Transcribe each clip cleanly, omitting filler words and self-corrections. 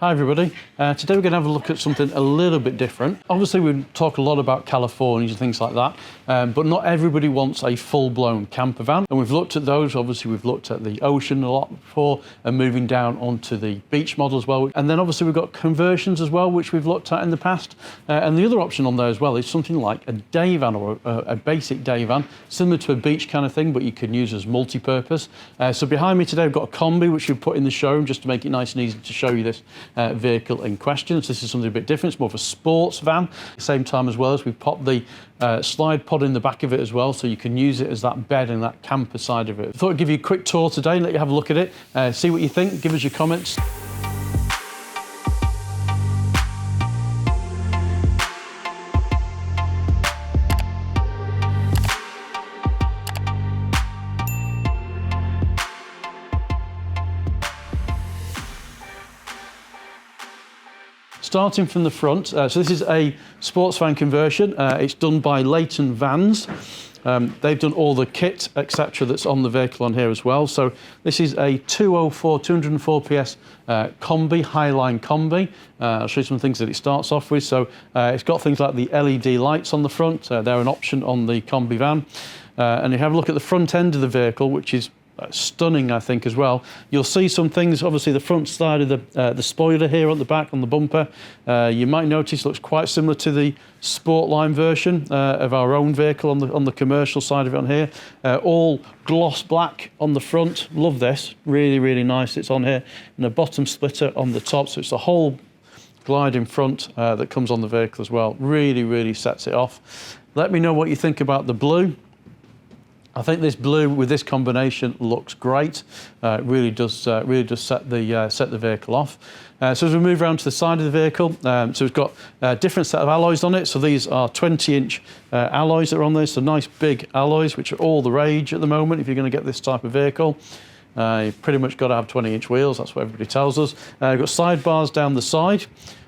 Hi everybody, today we're going to have a look at something a little bit different. Obviously we talk a lot about Californias and things like that, but not everybody wants a full-blown camper van, and we've looked at those. Obviously we've looked at the Ocean a lot before and moving down onto the beach model as well, and then obviously we've got conversions as well, which we've looked at in the past, and the other option on there as well is something like a day van or a basic day van, similar to a beach kind of thing, but you can use as multi-purpose. So behind me today we've got a Kombi which we've put in the showroom just to make it nice and easy to show you this vehicle in question. So this is something a bit different. It's more of a sports van. At the same time as well as we popped the slide pod in the back of it as well, so you can use it as that bed and that camper side of it. I thought I'd give you a quick tour today and let you have a look at it, see what you think, give us your comments. Starting from the front, so this is a sports van conversion. It's done by Leighton Vans. They've done all the kit, etc., that's on the vehicle on here as well. So this is a 204 PS Kombi, Highline Kombi. I'll show you some things that it starts off with. So it's got things like the LED lights on the front. They're an option on the Kombi van. And you have a look at the front end of the vehicle, which is stunning, I think, as well. You'll see some things, obviously the front side of the spoiler here on the back, on the bumper. You might notice looks quite similar to the Sportline version of our own vehicle on the commercial side of it on here. All gloss black on the front. Love this, really, really nice. It's on here, and a bottom splitter on the top, so it's the whole glide in front that comes on the vehicle as well. Really, really sets it off. Let me know what you think about the blue. I think this blue with this combination looks great. It really does set the vehicle off. So as we move around to the side of the vehicle, so we've got a different set of alloys on it. So these are 20-inch alloys that are on this. So nice big alloys, which are all the rage at the moment if you're going to get this type of vehicle. You've pretty much got to have 20-inch wheels. That's what everybody tells us. You've got sidebars down the side.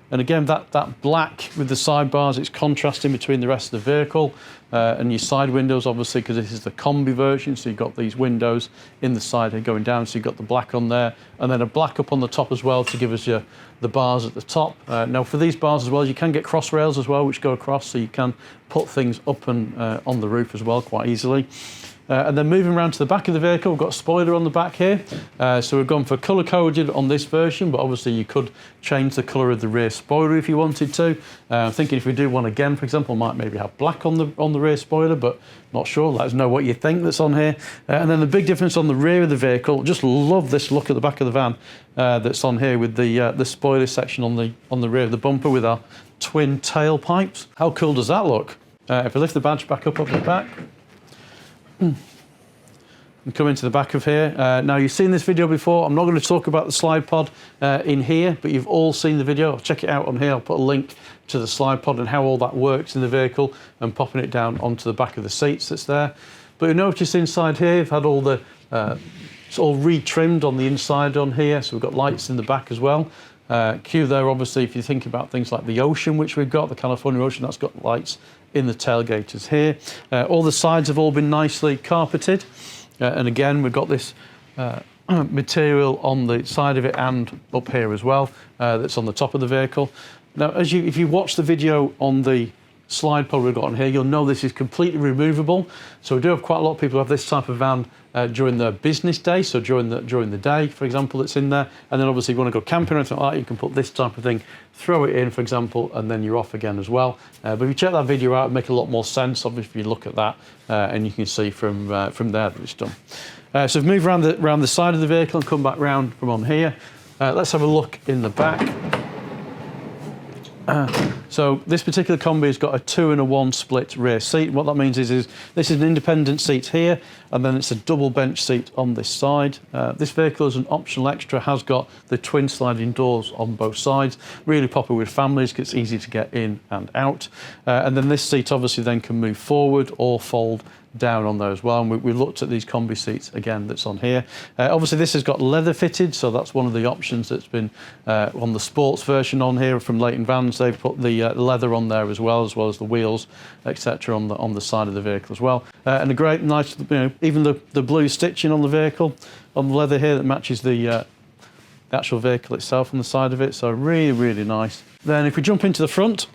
And again, that black with the sidebars, it's contrasting between the rest of the vehicle. And your side windows, obviously, because this is the Kombi version, so you've got these windows in the side here going down, so you've got the black on there, and then a black up on the top as well to give us the bars at the top. Now, for these bars as well, you can get cross rails as well, which go across, so you can put things up and on the roof as well quite easily. And then moving around to the back of the vehicle, we've got a spoiler on the back here. So we've gone for colour coded on this version, but obviously you could change the colour of the rear spoiler if you wanted to. I'm thinking if we do one again, for example, might maybe have black on the rear spoiler, but not sure. Let us know what you think that's on here. And then the big difference on the rear of the vehicle, just love this look at the back of the van that's on here with the spoiler section on the rear of the bumper with our twin tailpipes. How cool does that look? If I lift the badge back up the back, and come into the back of here. Now, you've seen this video before. I'm not going to talk about the slide pod in here, but you've all seen the video. Check it out on here. I'll put a link to the slide pod and how all that works in the vehicle and popping it down onto the back of the seats that's there. But you'll notice inside here, we've had all the, it's all re-trimmed on the inside on here. So we've got lights in the back as well. Cue there, obviously, if you think about things like the Ocean, which we've got, the California Ocean, that's got lights in the tailgaters here. All the sides have all been nicely carpeted. And again, we've got this material on the side of it and up here as well, that's on the top of the vehicle. Now, if you watch the video on the slide pod we've got on here, you'll know this is completely removable. So we do have quite a lot of people who have this type of van during their business day, so during the day, for example, that's in there. And then obviously if you want to go camping or anything like that, you can put this type of thing, throw it in, for example, and then you're off again as well. But if you check that video out, it'll make a lot more sense, obviously, if you look at that, and you can see from there that it's done. So we've moved around the side of the vehicle and come back round from on here. Let's have a look in the back. So this particular Kombi has got a 2 and a 1 split rear seat. What that means is this is an independent seat here, and then it's a double bench seat on this side. This vehicle, as an optional extra, has got the twin sliding doors on both sides. Really popular with families because it's easy to get in and out. And then this seat obviously then can move forward or fold down on there as well, and we looked at these Kombi seats again that's on here. Obviously this has got leather fitted, so that's one of the options that's been on the sports version on here from Leighton Vans. They've put the leather on there as well as the wheels, etc. on the side of the vehicle as well. And a great nice, even the blue stitching on the vehicle on the leather here that matches the the actual vehicle itself on the side of it, so really, really nice. Then if we jump into the front,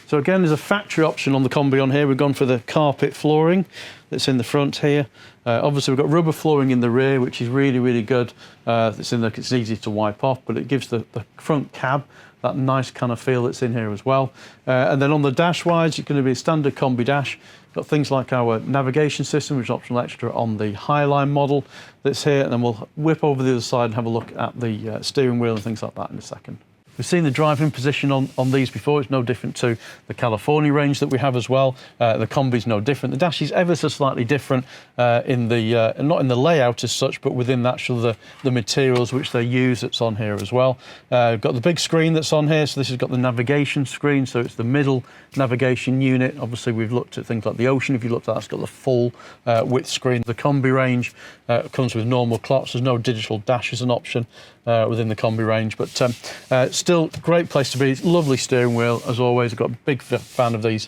so again, there's a factory option on the Kombi on here. We've gone for the carpet flooring that's in the front here. Obviously, we've got rubber flooring in the rear, which is really, really good. It's easy to wipe off, but it gives the front cab that nice kind of feel that's in here as well. And then on the dash wise, it's going to be a standard Kombi dash. Got things like our navigation system, which is optional extra on the Highline model that's here. And then we'll whip over the other side and have a look at the steering wheel and things like that in a second. We've seen the driving position on these before. It's no different to the California range that we have as well. The Kombi's no different. The dash is ever so slightly different not in the layout as such, but within the materials which they use that's on here as well. We've got the big screen that's on here. So this has got the navigation screen. So it's the middle navigation unit. Obviously, we've looked at things like the Ocean. If you looked at that, it's got the full width screen. The Kombi range comes with normal clocks. There's no digital dash as an option within the Kombi range, but still great place to be. Lovely steering wheel as always. I've got a big fan of these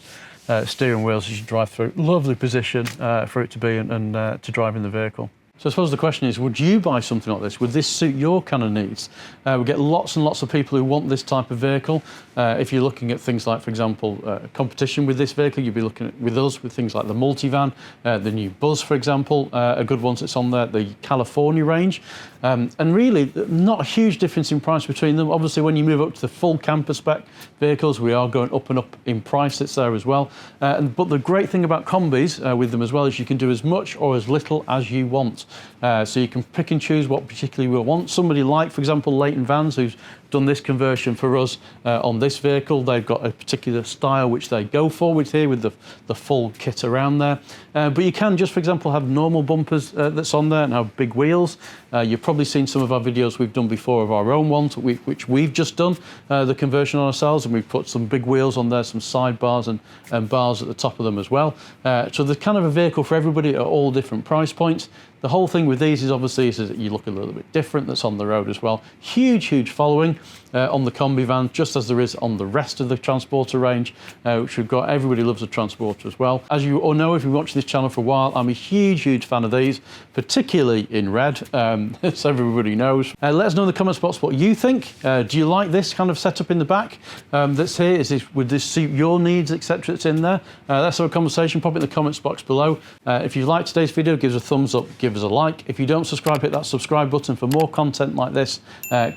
steering wheels as you drive through. Lovely position for it to be and to drive in the vehicle. So I suppose the question is, would you buy something like this? Would this suit your kind of needs? We get lots and lots of people who want this type of vehicle. If you're looking at things like, for example, competition with this vehicle, you'd be looking at with us with things like the multivan, the new Buzz, for example, a good one that's on there, the California range. And really, not a huge difference in price between them. Obviously, when you move up to the full camper spec vehicles, we are going up and up in price that's there as well. But the great thing about Kombis with them as well is you can do as much or as little as you want. So you can pick and choose what particularly we want. Somebody like, for example, Leighton Vans, who's done this conversion for us on this vehicle. They've got a particular style which they go for with here with the full kit around there. But you can just, for example, have normal bumpers that's on there and have big wheels. You've probably seen some of our videos we've done before of our own ones, which we've just done the conversion on ourselves, and we've put some big wheels on there, some sidebars and bars at the top of them as well. So there's kind of a vehicle for everybody at all different price points. The whole thing with these is obviously is that you look a little bit different that's on the road as well. Huge following on the Kombi van, just as there is on the rest of the Transporter range, which we've got. Everybody loves a Transporter as well. As you all know, if you've watched this channel for a while, I'm a huge fan of these, particularly in red, so everybody knows. Let us know in the comment box what you think. Do you like this kind of setup in the back that's here? Would this suit your needs, etc. that's in there? Let's have a conversation. Pop it in the comments box below. If you liked today's video, give us a thumbs up, give us a like. If you don't subscribe, hit that subscribe button for more content like this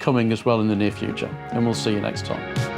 coming as well in the near future. And we'll see you next time.